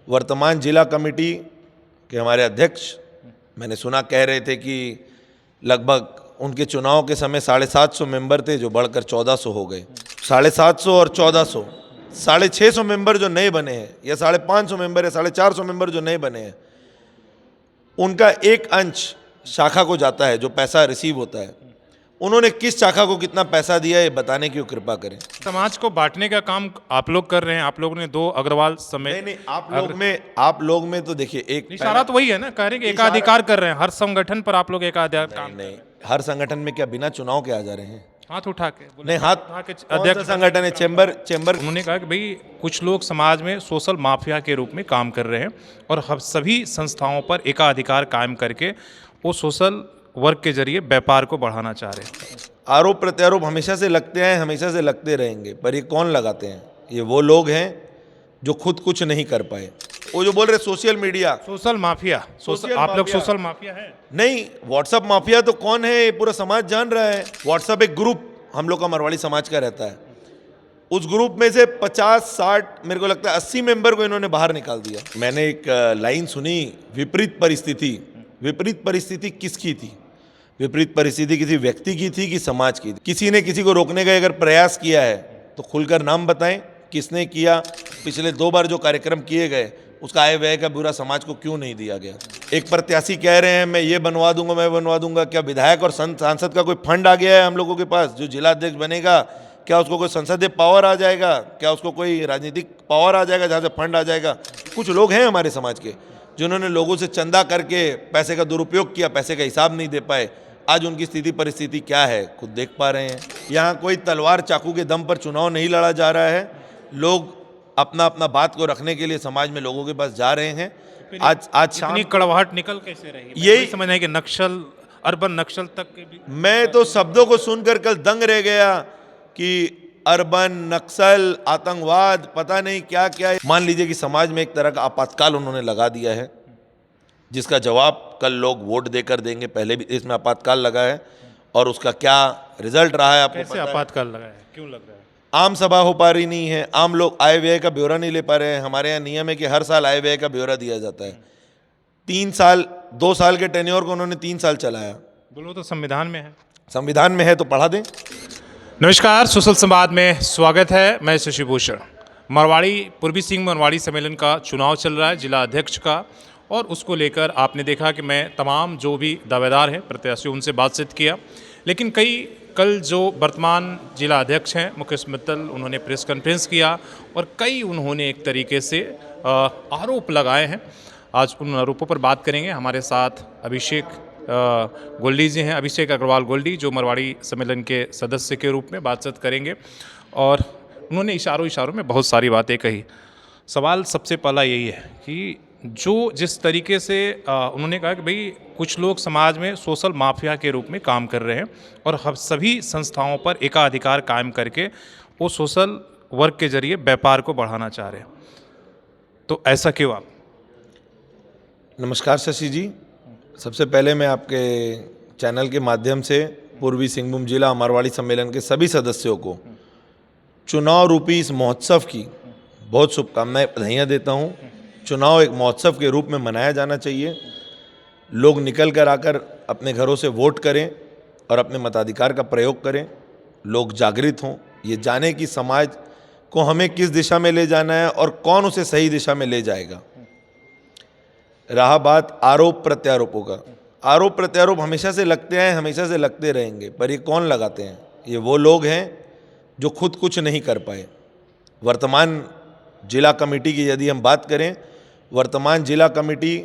वर्तमान जिला कमेटी के हमारे अध्यक्ष मैंने सुना कह रहे थे कि लगभग उनके चुनाव के समय 750 मेंबर थे जो बढ़कर 1400 हो गए। 750 और 1400, 650 मेंबर जो नए बने हैं या 550 मेंबर या 450 मेंबर जो नए बने हैं, उनका एक अंश शाखा को जाता है जो पैसा रिसीव होता है। उन्होंने किस शाखा को कितना पैसा दिया है बताने की कृपा करें। समाज को बांटने का काम आप लोग कर रहे हैं। आप लोगों ने 2 अग्रवाल समेत नहीं, आप लोग में तो देखिए एक इशारा तो वही है ना, कह रहे हैं कि एकाधिकार कर रहे हैं। हर संगठन पर आप लोग एकाधिकार काम नहीं, हर संगठन में क्या बिना चुनाव के आ जा रहे हैं? हाथ उठा के नहीं, हाथ अध्यक्ष संगठन है चेंबर। उन्होंने कहा कि भाई कुछ लोग समाज में सोशल माफिया के रूप में काम कर रहे हैं और हम सभी संस्थाओं पर एकाधिकार कायम करके वो सोशल वर्क के जरिए व्यापार को बढ़ाना चाह रहे हैं। आरोप प्रत्यारोप हमेशा से लगते हैं, हमेशा से लगते रहेंगे, पर ये कौन लगाते हैं? ये वो लोग हैं जो खुद कुछ नहीं कर पाए। वो जो बोल रहे सोशल मीडिया, सोशल माफिया, आप लोग सोशल माफिया हैं? नहीं, व्हाट्सएप माफिया तो कौन है? ये पूरा समाज जान रहा है। व्हाट्सएप एक ग्रुप हम लोग का मरवाड़ी समाज का रहता है। उस ग्रुप में से 50-60 मेरे को लगता है 80 मेंबर को इन्होंने बाहर निकाल दिया। मैंने एक लाइन सुनी, विपरीत परिस्थिति। विपरीत परिस्थिति किसकी थी? विपरीत परिस्थिति किसी व्यक्ति की थी कि समाज की थी? किसी ने किसी को रोकने का अगर प्रयास किया है तो खुलकर नाम बताएं किसने किया। पिछले 2 बार जो कार्यक्रम किए गए उसका आय व्यय का ब्यौरा समाज को क्यों नहीं दिया गया? एक प्रत्याशी कह रहे हैं मैं ये बनवा दूंगा, मैं बनवा दूंगा। क्या विधायक और सांसद का कोई फंड आ गया है हम लोगों के पास? जो जिला अध्यक्ष बनेगा क्या उसको कोई संसदीय पावर आ जाएगा? क्या उसको कोई राजनीतिक पावर आ जाएगा जहाँ से फंड आ जाएगा? कुछ लोग हैं हमारे समाज के जिन्होंने लोगों से चंदा करके पैसे का दुरुपयोग किया, पैसे का हिसाब नहीं दे पाए। आज उनकी स्थिति परिस्थिति क्या है खुद देख पा रहे हैं। यहाँ कोई तलवार चाकू के दम पर चुनाव नहीं लड़ा जा रहा है। लोग अपना अपना बात को रखने के लिए समाज में लोगों के पास जा रहे हैं। आज शाम इतनी कड़वाहट निकल कैसे रही? यही समझना है कि नक्सल, अर्बन नक्सल तक के भी मैं तो शब्दों को सुनकर कल दंग रह गया कि अर्बन नक्सल, आतंकवाद, पता नहीं क्या क्या। मान लीजिए कि समाज में एक तरह का आपातकाल उन्होंने लगा दिया है जिसका जवाब कल लोग वोट देकर देंगे। पहले भी इसमें आपातकाल लगा है और उसका क्या रिजल्ट रहा है आपको कैसे पता है? आपातकाल लगा है? क्यों लग रहा है? आम सभा हो पा रही नहीं है, आम लोग आय व्यय का ब्यौरा नहीं ले पा रहे हैं। हमारे यहाँ नियम है कि हर साल आय व्यय का ब्यौरा दिया जाता है। 3 साल, 2 साल के टेन्योर को उन्होंने 3 साल चलाया। बोलो तो संविधान में है। संविधान में है तो पढ़ा दें। नमस्कार, सुशल संवाद में स्वागत है। मैं शशि भूषण। मरवाड़ी पूर्वी सिंह मरवाड़ी सम्मेलन का चुनाव चल रहा है जिला अध्यक्ष का, और उसको लेकर आपने देखा कि मैं तमाम जो भी दावेदार हैं प्रत्याशी उनसे बातचीत किया। लेकिन कल जो वर्तमान जिला अध्यक्ष हैं मुकेश मित्तल, उन्होंने प्रेस कॉन्फ्रेंस किया और कई उन्होंने एक तरीके से आरोप लगाए हैं। आज उन आरोपों पर बात करेंगे। हमारे साथ अभिषेक गोल्डी जी हैं, अभिषेक अग्रवाल गोल्डी, जो मरवाड़ी सम्मेलन के सदस्य के रूप में बातचीत करेंगे। और उन्होंने इशारों में बहुत सारी बातें कही। सवाल सबसे पहला यही है कि जिस तरीके से उन्होंने कहा कि भाई कुछ लोग समाज में सोशल माफिया के रूप में काम कर रहे हैं और हम सभी संस्थाओं पर एकाधिकार कायम करके वो सोशल वर्क के जरिए व्यापार को बढ़ाना चाह रहे हैं, तो ऐसा क्यों? आप नमस्कार शशि जी। सबसे पहले मैं आपके चैनल के माध्यम से पूर्वी सिंहभूम जिला मरवाड़ी सम्मेलन के सभी सदस्यों को चुनाव रूपी इस महोत्सव की बहुत शुभकामनाएं, बधाइयाँ देता हूँ। चुनाव एक महोत्सव के रूप में मनाया जाना चाहिए। लोग निकल कर आकर अपने घरों से वोट करें और अपने मताधिकार का प्रयोग करें। लोग जागृत हों, ये जाने कि समाज को हमें किस दिशा में ले जाना है और कौन उसे सही दिशा में ले जाएगा। रहा बात आरोप प्रत्यारोपों का, आरोप प्रत्यारोप हमेशा से लगते हैं, हमेशा से लगते रहेंगे, पर ये कौन लगाते हैं? ये वो लोग हैं जो खुद कुछ नहीं कर पाए। वर्तमान जिला कमेटी की यदि हम बात करें, वर्तमान जिला कमेटी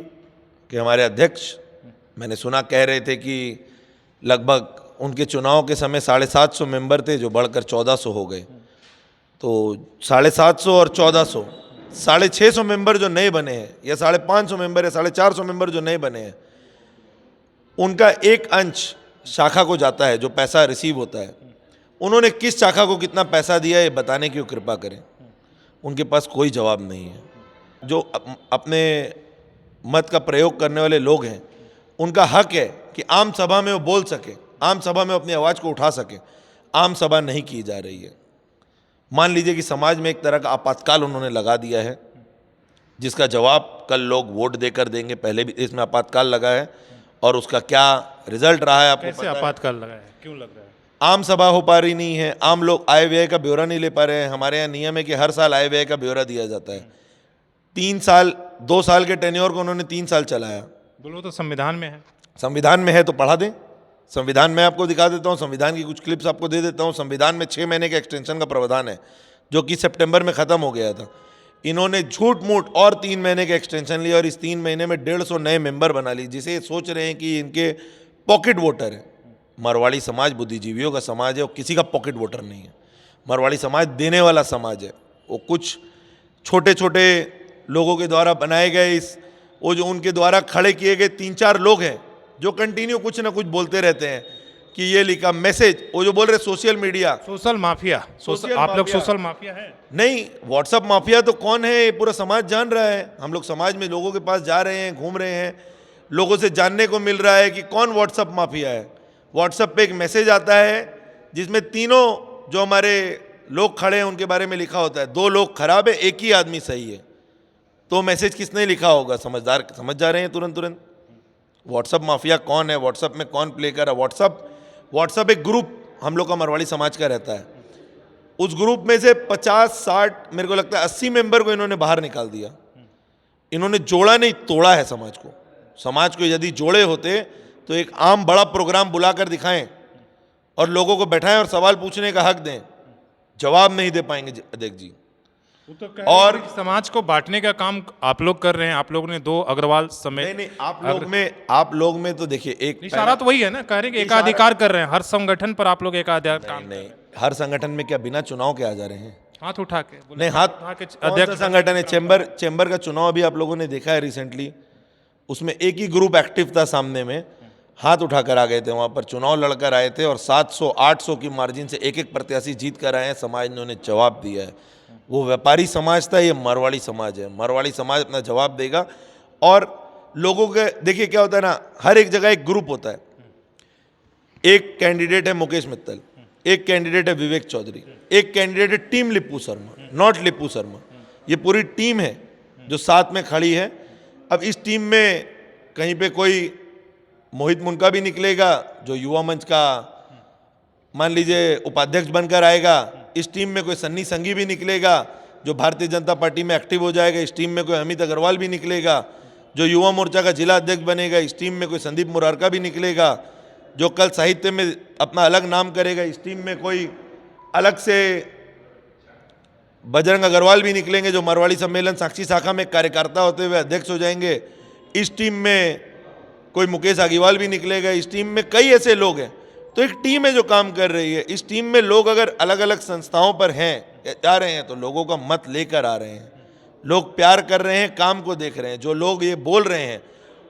के हमारे अध्यक्ष मैंने सुना कह रहे थे कि लगभग उनके चुनाव के समय 750 मेंबर थे जो बढ़कर 1400 हो गए। तो 750 और 1400, 650 मेंबर जो नए बने हैं या 550 मेंबर या 450 मेंबर जो नए बने हैं, उनका एक अंश शाखा को जाता है जो पैसा रिसीव होता है। उन्होंने किस शाखा को कितना पैसा दिया है बताने की कृपा करें। उनके पास कोई जवाब नहीं है। जो अपने मत का प्रयोग करने वाले लोग हैं, उनका हक है कि आम सभा में वो बोल सके, आम सभा में अपनी आवाज़ को उठा सके। आम सभा नहीं की जा रही है। मान लीजिए कि समाज में एक तरह का आपातकाल उन्होंने लगा दिया है जिसका जवाब कल लोग वोट देकर देंगे। पहले भी इसमें आपातकाल लगा है और उसका क्या रिजल्ट रहा है आपको कैसे पता है। आपातकाल लगा है, क्यों लग रहा है? आम सभा हो पा रही नहीं है, आम लोग आय व्यय का ब्यौरा नहीं ले पा रहे हैं। हमारे यहाँ नियम है कि हर साल आय व्यय का ब्यौरा दिया जाता है। 3 साल 2 साल के टेन्योर को उन्होंने 3 साल चलाया। बोलो तो संविधान में है। संविधान में है तो पढ़ा दें। संविधान में आपको दिखा देता हूँ, संविधान की कुछ क्लिप्स आपको दे देता हूँ। संविधान में 6 महीने के एक्सटेंशन का प्रावधान है जो कि सितंबर में ख़त्म हो गया था। इन्होंने झूठ मूठ और 3 महीने के एक्सटेंशन लिया और इस 3 महीने में 150 नए मेंबर बना ली, जिसे ये सोच रहे हैं कि इनके पॉकेट वोटर है। मारवाड़ी समाज बुद्धिजीवियों का समाज है और किसी का पॉकेट वोटर नहीं है। मारवाड़ी समाज देने वाला समाज है। वो कुछ छोटे छोटे लोगों के द्वारा बनाए गए वो जो उनके द्वारा खड़े किए गए 3-4 लोग हैं जो कंटिन्यू कुछ ना कुछ बोलते रहते हैं कि ये लिखा मैसेज, वो जो बोल रहे सोशल मीडिया, सोशल माफिया, आप लोग सोशल माफिया हैं? नहीं, व्हाट्सअप माफिया तो कौन है ये पूरा समाज जान रहा है। हम लोग समाज में लोगों के पास जा रहे हैं, घूम रहे हैं, लोगों से जानने को मिल रहा है कि कौन व्हाट्सअप माफिया है। व्हाट्सअप पे एक मैसेज आता है जिसमें तीनों जो हमारे लोग खड़े हैं उनके बारे में लिखा होता है। 2 लोग खराब है, एक ही आदमी सही है। तो मैसेज किसने लिखा होगा? समझदार समझ जा रहे हैं तुरंत। व्हाट्सअप माफिया कौन है, व्हाट्सअप में कौन प्ले कर रहा है। व्हाट्सअप एक ग्रुप हम लोग का मरवाड़ी समाज का रहता है। उस ग्रुप में से 50-60 मेरे को लगता है 80 मेंबर को इन्होंने बाहर निकाल दिया। इन्होंने जोड़ा नहीं, तोड़ा है समाज को। समाज को यदि जोड़े होते तो एक आम बड़ा प्रोग्राम बुलाकर दिखाएं और लोगों को बैठाएं और सवाल पूछने का हक दें। जवाब नहीं दे पाएंगे अध्यक्ष जी। और समाज को बांटने का काम आप लोग कर रहे हैं। आप लोगों ने 2 अग्रवाल समेत नहीं, आप लोग में तो देखिए एक इशारा तो वही है ना, कह रहे हैं कि एकाधिकार कर रहे हैं। हर संगठन पर आप लोग एकाधिकार काम नहीं, हर संगठन में क्या बिना चुनाव के आ जा रहे हैं? हाथ उठा के नहीं, हाथ अध्यक्ष संगठन है। चेंबर का चुनाव अभी आप लोगों ने देखा है रिसेंटली, उसमें एक ही ग्रुप एक्टिव था सामने में, हाथ उठाकर आ गए थे। वहां पर चुनाव लड़कर आए थे और 700-800 की मार्जिन से एक प्रत्याशी जीत कर आए हैं। समाज ने उन्हें जवाब दिया है। वो व्यापारी समाज था, ये मारवाड़ी समाज है। मारवाड़ी समाज अपना जवाब देगा। और लोगों के देखिए क्या होता है ना, हर एक जगह एक ग्रुप होता है। एक कैंडिडेट है मुकेश मित्तल, एक कैंडिडेट है विवेक चौधरी, एक कैंडिडेट है टीम लिप्पू शर्मा, नॉट लिप्पू शर्मा। ये पूरी टीम है जो साथ में खड़ी है। अब इस टीम में कहीं पे कोई मोहित मुनका भी निकलेगा जो युवा मंच का मान लीजिए उपाध्यक्ष बनकर आएगा। इस टीम में कोई सन्नी संगी भी निकलेगा जो भारतीय जनता पार्टी में एक्टिव हो जाएगा। इस टीम में कोई अमित अग्रवाल भी निकलेगा जो युवा मोर्चा का जिला अध्यक्ष बनेगा। इस टीम में कोई संदीप मुरारका भी निकलेगा जो कल साहित्य में अपना अलग नाम करेगा। इस टीम में कोई अलग से बजरंग अग्रवाल भी निकलेंगे जो मारवाड़ी सम्मेलन साक्षी शाखा में कार्यकर्ता होते हुए अध्यक्ष हो जाएंगे। इस टीम में कोई मुकेश आगीवाल भी निकलेगा। इस टीम में कई ऐसे लोग हैं। तो एक टीम है जो काम कर रही है। इस टीम में लोग अगर अलग अलग संस्थाओं पर हैं, जा रहे हैं, तो लोगों का मत लेकर आ रहे हैं। लोग प्यार कर रहे हैं, काम को देख रहे हैं। जो लोग ये बोल रहे हैं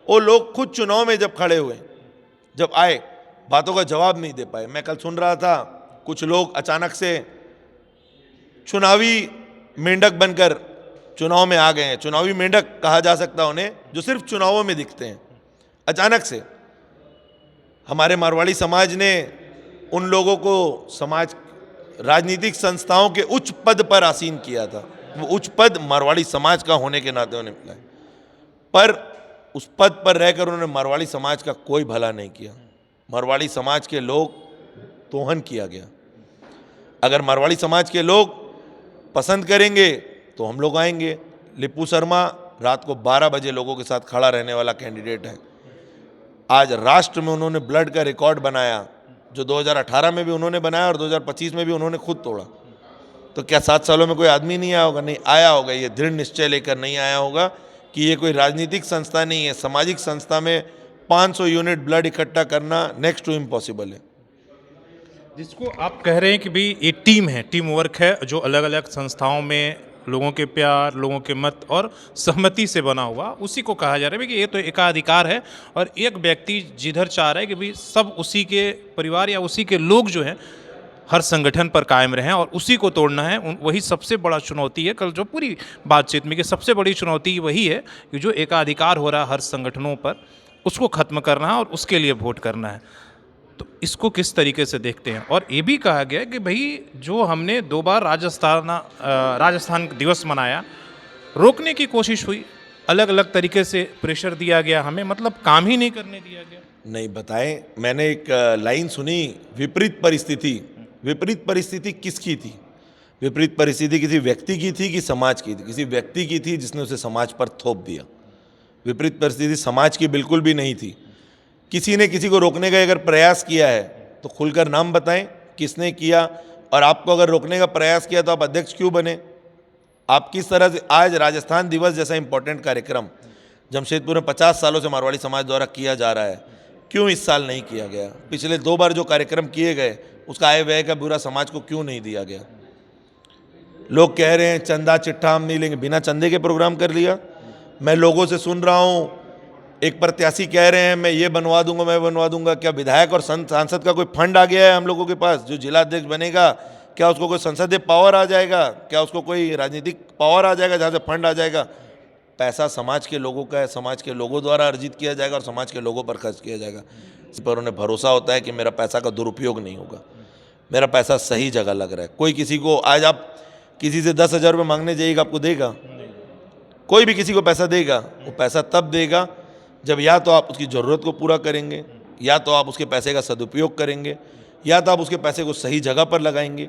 वो लोग खुद चुनाव में जब खड़े हुए, जब आए, बातों का जवाब नहीं दे पाए। मैं कल सुन रहा था कुछ लोग अचानक से चुनावी मेंढक बनकर चुनाव में आ गए हैं। चुनावी मेंढक कहा जा सकता है उन्हें जो सिर्फ चुनावों में दिखते हैं। अचानक से हमारे मारवाड़ी समाज ने उन लोगों को समाज राजनीतिक संस्थाओं के उच्च पद पर आसीन किया था। वो उच्च पद मारवाड़ी समाज का होने के नाते उन्हें मिला है, पर उस पद पर रहकर उन्होंने मारवाड़ी समाज का कोई भला नहीं किया। मारवाड़ी समाज के लोग तोहन किया गया। अगर मारवाड़ी समाज के लोग पसंद करेंगे तो हम लोग आएंगे। लिप्पू शर्मा रात को 12 बजे लोगों के साथ खड़ा रहने वाला कैंडिडेट है। आज राष्ट्र में उन्होंने ब्लड का रिकॉर्ड बनाया जो 2018 में भी उन्होंने बनाया और 2025 में भी उन्होंने खुद तोड़ा। तो क्या 7 सालों में कोई आदमी नहीं आया होगा? नहीं आया होगा। ये दृढ़ निश्चय लेकर नहीं आया होगा कि ये कोई राजनीतिक संस्था नहीं है। सामाजिक संस्था में 500 यूनिट ब्लड इकट्ठा करना नेक्स्ट टू इम्पॉसिबल है। जिसको आप कह रहे हैं कि भाई ये टीम है, टीम वर्क है, जो अलग अलग संस्थाओं में लोगों के प्यार, लोगों के मत और सहमति से बना हुआ, उसी को कहा जा रहा है कि ये तो एकाधिकार है। और एक व्यक्ति जिधर चाह रहा है कि भाई सब उसी के परिवार या उसी के लोग जो हैं हर संगठन पर कायम रहें और उसी को तोड़ना है। वही सबसे बड़ा चुनौती है कल जो पूरी बातचीत में, कि सबसे बड़ी चुनौती वही है कि जो एकाधिकार हो रहा है हर संगठनों पर, उसको खत्म करना है और उसके लिए वोट करना है। तो इसको किस तरीके से देखते हैं? और ये भी कहा गया कि भाई जो हमने 2 बार राजस्थान दिवस मनाया, रोकने की कोशिश हुई, अलग अलग तरीके से प्रेशर दिया गया हमें, मतलब काम ही नहीं करने दिया गया। नहीं बताएं, मैंने एक लाइन सुनी, विपरीत परिस्थिति। विपरीत परिस्थिति किसकी थी? विपरीत परिस्थिति किसी व्यक्ति की थी कि समाज की थी? किसी व्यक्ति की थी जिसने उसे समाज पर थोप दिया। विपरीत परिस्थिति समाज की बिल्कुल भी नहीं थी। किसी ने किसी को रोकने का अगर प्रयास किया है तो खुलकर नाम बताएं किसने किया, और आपको अगर रोकने का प्रयास किया तो आप अध्यक्ष क्यों बने? आप किस तरह से आज राजस्थान दिवस जैसा इंपॉर्टेंट कार्यक्रम जमशेदपुर में 50 सालों से मारवाड़ी समाज द्वारा किया जा रहा है, क्यों इस साल नहीं किया गया? पिछले 2 बार जो कार्यक्रम किए गए उसका आय व्यय का ब्यौरा समाज को क्यों नहीं दिया गया? लोग कह रहे हैं चंदा चिट्ठा हम नहीं लेंगे, बिना चंदे के प्रोग्राम कर लिया। मैं लोगों से सुन रहा हूँ, एक प्रत्याशी कह रहे हैं मैं ये बनवा दूंगा, मैं बनवा दूंगा। क्या विधायक और सांसद का कोई फंड आ गया है हम लोगों के पास? जो जिला अध्यक्ष बनेगा क्या उसको कोई संसदीय पावर आ जाएगा? क्या उसको कोई राजनीतिक पावर आ जाएगा जहाँ से फंड आ जाएगा? पैसा समाज के लोगों का है, समाज के लोगों द्वारा अर्जित किया जाएगा और समाज के लोगों पर खर्च किया जाएगा। इस पर उन्हें भरोसा होता है कि मेरा पैसा का दुरुपयोग नहीं होगा, मेरा पैसा सही जगह लग रहा है। कोई किसी को आज आप किसी से 10,000 रुपये मांगने जाइएगा, आपको देगा? कोई भी किसी को पैसा देगा, वो पैसा तब देगा जब या तो आप उसकी ज़रूरत को पूरा करेंगे, या तो आप उसके पैसे का सदुपयोग करेंगे, या तो आप उसके पैसे को सही जगह पर लगाएंगे,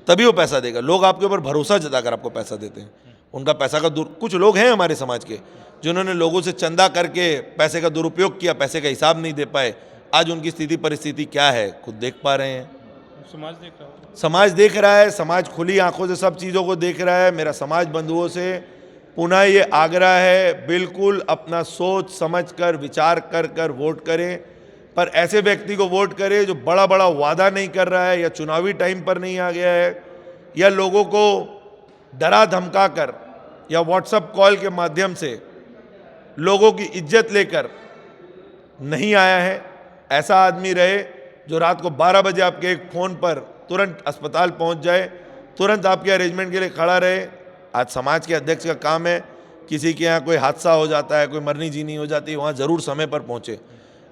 तभी वो पैसा देगा। लोग आपके ऊपर भरोसा जताकर आपको पैसा देते हैं। उनका पैसा का कुछ लोग हैं हमारे समाज के जिन्होंने लोगों से चंदा करके पैसे का दुरुपयोग किया, पैसे का हिसाब नहीं दे पाए। आज उनकी स्थिति परिस्थिति क्या है खुद देख पा रहे हैं। समाज देख रहा है, समाज देख रहा है, समाज खुली आंखों से सब चीज़ों को देख रहा है। मेरा समाज बंधुओं से पुनः ये आग्रह है, बिल्कुल अपना सोच समझ कर विचार कर कर वोट करें, पर ऐसे व्यक्ति को वोट करें जो बड़ा बड़ा वादा नहीं कर रहा है, या चुनावी टाइम पर नहीं आ गया है, या लोगों को डरा धमका कर या व्हाट्सएप कॉल के माध्यम से लोगों की इज्जत लेकर नहीं आया है। ऐसा आदमी रहे जो रात को 12 बजे आपके एक फ़ोन पर तुरंत अस्पताल पहुंच जाए, तुरंत आपके अरेंजमेंट के लिए खड़ा रहे। आज समाज के अध्यक्ष का काम है, किसी के यहाँ कोई हादसा हो जाता है, कोई मरनी जीनी हो जाती है, वहाँ ज़रूर समय पर पहुँचे।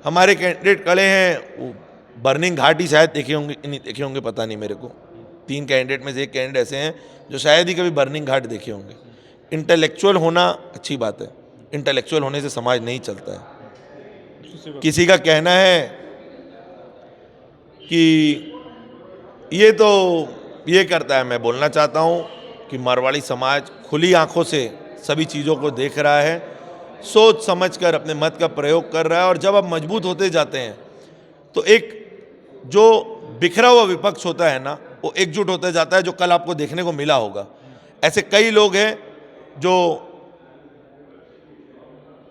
हमारे कैंडिडेट खड़े हैं, बर्निंग घाट ही शायद देखे होंगे, नहीं देखे होंगे पता नहीं मेरे को। 3 कैंडिडेट में से एक कैंडिडेट ऐसे हैं जो शायद ही कभी बर्निंग घाट देखे होंगे। इंटेलेक्चुअल होना अच्छी बात है, इंटेलेक्चुअल होने से समाज नहीं चलता है। किसी का कहना है कि ये तो ये करता है, मैं बोलना चाहता हूँ कि मारवाड़ी समाज खुली आंखों से सभी चीज़ों को देख रहा है, सोच समझकर अपने मत का प्रयोग कर रहा है। और जब आप मजबूत होते जाते हैं तो एक जो बिखरा हुआ विपक्ष होता है ना, वो एकजुट होता जाता है, जो कल आपको देखने को मिला होगा। ऐसे कई लोग हैं जो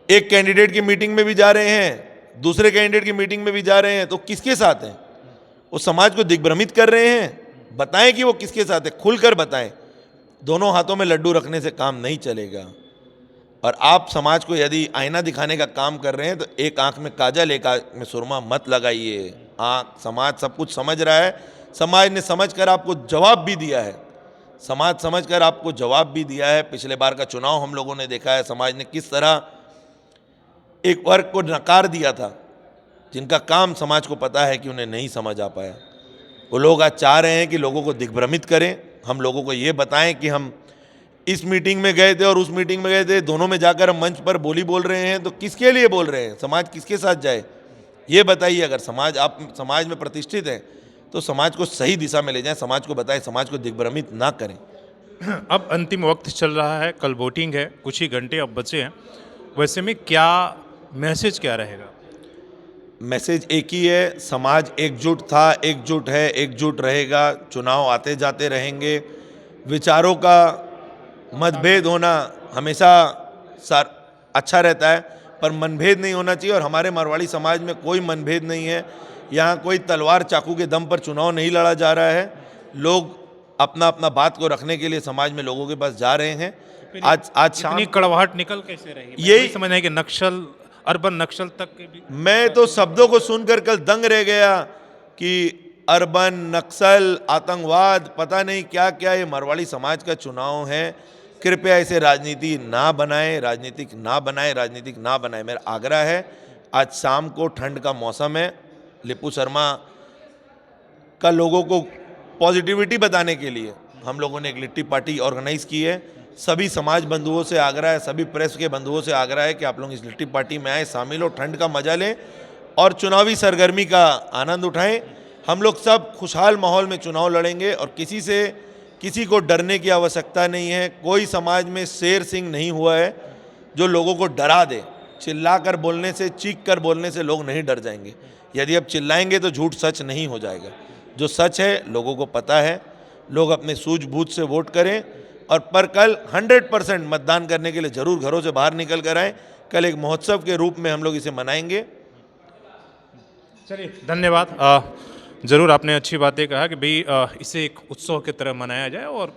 एक कैंडिडेट की मीटिंग में भी जा रहे हैं, दूसरे कैंडिडेट की मीटिंग में भी जा रहे हैं, तो किसके साथ हैं? वो समाज को दिग्भ्रमित कर रहे हैं। बताएं कि वो किसके साथ है, खुलकर बताएं। दोनों हाथों में लड्डू रखने से काम नहीं चलेगा। और आप समाज को यदि आईना दिखाने का काम कर रहे हैं तो एक आंख में काजल एक आंख में सुरमा मत लगाइए। समाज सब कुछ समझ रहा है, समाज ने समझकर आपको जवाब भी दिया है, समाज समझकर आपको जवाब भी दिया है। पिछले बार का चुनाव हम लोगों ने देखा है, समाज ने किस तरह एक वर्ग को नकार दिया था जिनका काम समाज को पता है कि उन्हें नहीं समझ आ पाया। वो लोग आज चाह रहे हैं कि लोगों को दिग्भ्रमित करें, हम लोगों को ये बताएं कि हम इस मीटिंग में गए थे और उस मीटिंग में गए थे, दोनों में जाकर हम मंच पर बोली बोल रहे हैं, तो किसके लिए बोल रहे हैं? समाज किसके साथ जाए ये बताइए। अगर आप समाज में प्रतिष्ठित हैं तो समाज को सही दिशा में ले जाएं, समाज को बताएं, समाज को दिग्भ्रमित ना करें। अब अंतिम वक्त चल रहा है, कल वोटिंग है, कुछ ही घंटे अब बचे हैं, वैसे में क्या मैसेज क्या रहेगा? मैसेज एक ही है, समाज एकजुट था, एकजुट है, एकजुट रहेगा। चुनाव आते जाते रहेंगे, विचारों का मतभेद होना हमेशा अच्छा रहता है, पर मनभेद नहीं होना चाहिए। और हमारे मारवाड़ी समाज में कोई मनभेद नहीं है, यहाँ कोई तलवार चाकू के दम पर चुनाव नहीं लड़ा जा रहा है। लोग अपना अपना बात को रखने के लिए समाज में लोगों के पास जा रहे हैं। आज शाम कड़वाहट निकल कैसे रही? यही समझना है कि नक्सल, अर्बन नक्सल तक के भी मैं तो शब्दों को सुनकर कल दंग रह गया कि अर्बन नक्सल, आतंकवाद, पता नहीं क्या क्या। ये मारवाड़ी समाज का चुनाव है, कृपया इसे राजनीति ना बनाएं, राजनीतिक ना बनाएं, राजनीतिक ना बनाएं। मेरा आग्रह है, आज शाम को ठंड का मौसम है, लिपू शर्मा का लोगों को पॉजिटिविटी बताने के लिए हम लोगों ने एक लिट्टी पार्टी ऑर्गेनाइज की है। सभी समाज बंधुओं से आग्रह है, सभी प्रेस के बंधुओं से आग्रह है कि आप लोग इस लिट्टी पार्टी में आए, शामिल हो, ठंड का मजा लें और चुनावी सरगर्मी का आनंद उठाएं। हम लोग सब खुशहाल माहौल में चुनाव लड़ेंगे और किसी को डरने की आवश्यकता नहीं है। कोई समाज में शेर सिंह नहीं हुआ है जो लोगों को डरा दे। चिल्ला कर बोलने से, चीख कर बोलने से लोग नहीं डर जाएंगे। यदि अब चिल्लाएंगे तो झूठ सच नहीं हो जाएगा। जो सच है लोगों को पता है, लोग अपने सूझबूझ से वोट करें और पर कल 100% मतदान करने के लिए जरूर घरों से बाहर निकल कर आएँ। कल एक महोत्सव के रूप में हम लोग इसे मनाएंगे। चलिए, धन्यवाद। ज़रूर आपने अच्छी बातें कहा कि भाई इसे एक उत्सव की तरह मनाया जाए और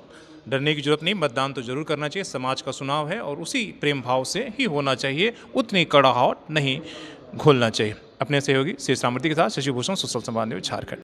डरने की जरूरत नहीं, मतदान तो जरूर करना चाहिए। समाज का चुनाव है और उसी प्रेम भाव से ही होना चाहिए, उतनी कड़ाहट नहीं घोलना चाहिए। अपने सहयोगी श्री सामर्थी के साथ शशि भूषण, सोशल संवाद न्यूज़, झारखंड।